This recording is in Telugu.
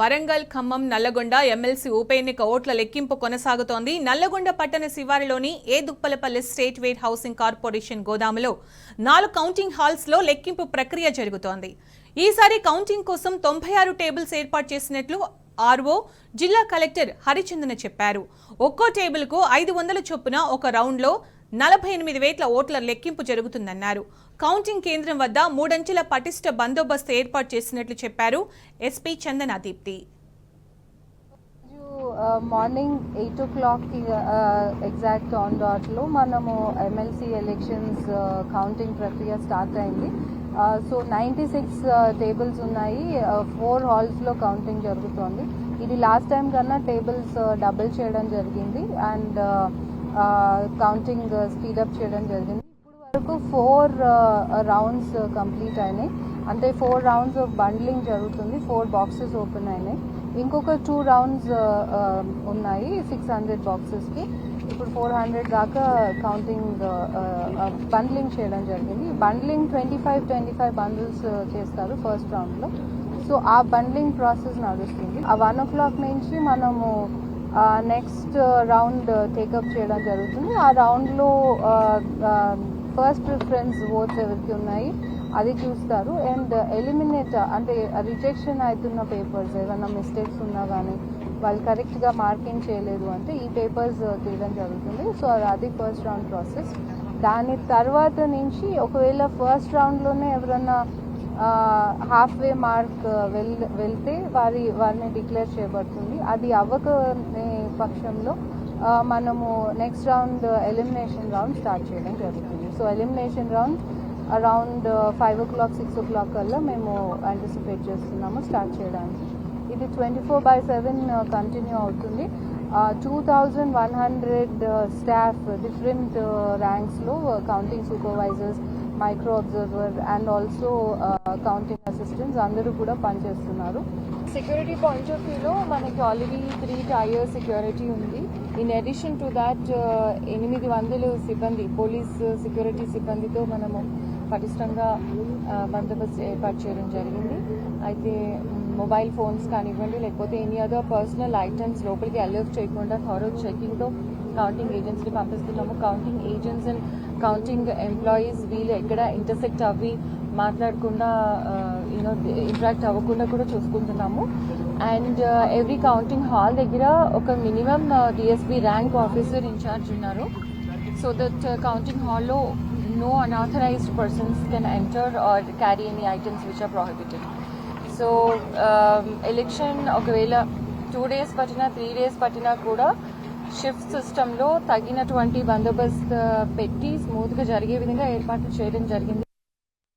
వరంగల్, ఖమ్మం, నల్లగొండ ఎమ్మెల్సీ ఉప ఎన్నిక ఓట్ల లెక్కింపు కొనసాగుతోంది. నల్లగొండ పట్టణ శివారులోని Duppalapalli state where housing corporation గోదాములో 4 కౌంటింగ్ హాల్స్ లో లెక్కింపు ప్రక్రియ జరుగుతోంది. ఈసారి కౌంటింగ్ కోసం 96 టేబుల్స్ ఏర్పాటు చేసినట్లు ఆర్ఓ జిల్లా కలెక్టర్ హరిచందన చెప్పారు. ఒక్కో టేబుల్ కు 500 చొప్పున ఒక రౌండ్ లో 48,000 ఓట్ల లెక్కింపు జరుగుతుందన్నారు. కౌంటింగ్ కేంద్రం వద్ద 3 అంచెల పటిష్ట బందోబస్తు ఏర్పాటు చేసినట్లు చెప్పారు SP Chandana Deepthi. Morning 8 o'clock exact on dot లో మనము ఎమ్మెల్సీ ఎలక్షన్స్ కౌంటింగ్ ప్రక్రియ స్టార్ట్ అయింది. సో 96 టేబుల్స్ ఉన్నాయి. 4 హాల్స్లో కౌంటింగ్ జరుగుతోంది. ఇది లాస్ట్ టైం కన్నా టేబుల్స్ డబుల్ చేయడం జరిగింది అండ్ కౌంటింగ్ స్పీడప్ చేయడం జరిగింది. ఇప్పుడు వరకు 4 రౌండ్స్ కంప్లీట్ అయినాయి. అంటే 4 రౌండ్స్ ఆఫ్ బండ్లింగ్ జరుగుతుంది. 4 బాక్సెస్ ఓపెన్ అయినాయి. ఇంకొక 2 రౌండ్స్ ఉన్నాయి 600 బాక్సెస్కి. ఇప్పుడు 400 దాకా కౌంటింగ్ బండ్లింగ్ చేయడం జరిగింది. బండ్లింగ్ 25 బండిల్స్ చేస్తారు ఫస్ట్ రౌండ్లో. సో ఆ బండ్లింగ్ ప్రాసెస్ నడుస్తుంది. ఆ 1 o'clock నుంచి మనము నెక్స్ట్ రౌండ్ టేకప్ చేయడం జరుగుతుంది. ఆ రౌండ్లో ఫస్ట్ ప్రిఫరెన్స్ ఓట్స్ ఎవరికి ఉన్నాయి అది చూస్తారు. అండ్ ఎలిమినేట్ అంటే రిజెక్షన్ అవుతున్న పేపర్స్ ఏమైనా మిస్టేక్స్ ఉన్నా కానీ వాళ్ళు కరెక్ట్గా మార్కింగ్ చేయలేదు అంటే ఈ పేపర్స్ తీయడం జరుగుతుంది. సో అది ఫస్ట్ రౌండ్ ప్రాసెస్. దాని తర్వాత నుంచి ఒకవేళ ఫస్ట్ రౌండ్లోనే ఎవరన్నా హాఫ్ వే మార్క్ వెళ్తే వారిని డిక్లేర్ చేయబడుతుంది. అది అవ్వకనే పక్షంలో మనము next round elimination round start చేయడం జరుగుతుంది. So elimination round around 5 o'clock 6 o'clock కల్లా మేము యాంటిసిపేట్ చేస్తున్నాము స్టార్ట్ చేయడానికి. ఇది 24/7 కంటిన్యూ అవుతుంది. 2100 స్టాఫ్ డిఫరెంట్ ర్యాంక్స్లో counting supervisors, micro observer and also counting assistants అందరూ కూడా పనిచేస్తున్నారు. సెక్యూరిటీ పాయింట్ ఆఫ్ వ్యూలో మనకి ఆల్రెడీ 3 tier సెక్యూరిటీ ఉంది. ఇన్ అడిషన్ టు దాట్ 800 సిబ్బంది పోలీస్ సెక్యూరిటీ సిబ్బందితో మనము పటిష్టంగా బందోబస్తు ఏర్పాటు చేయడం జరిగింది. అయితే మొబైల్ ఫోన్స్ కానివ్వండి లేకపోతే ఎనీ అదర్ పర్సనల్ ఐటమ్స్ లోపలికి అలర్ట్ చేయకుండా థారో చెకింగ్తో కౌంటింగ్ ఏజెంట్స్ని పంపిస్తున్నాము. Counting agents and counting employees వీళ్ళు ఎక్కడ ఇంటర్సెక్ట్ అవ్వి మాట్లాడకుండా ఇంటరాక్ట్ అవ్వకుండా కూడా చూసుకుంటున్నాము. అండ్ ఎవ్రీ కౌంటింగ్ హాల్ దగ్గర ఒక minimum DSP rank officer in-charge ఉన్నారు. సో దట్ కౌంటింగ్ హాల్లో no unauthorized persons can enter or carry any items which are prohibited. So election ఒకవేళ 2 days పట్టినా 3 days పట్టినా కూడా షిఫ్ట్ సిస్టంలో తగినటువంటి బందోబస్తు పెట్టి స్మూత్గా జరిగే విధంగా ఏర్పాట్లు చేయడం జరిగింది.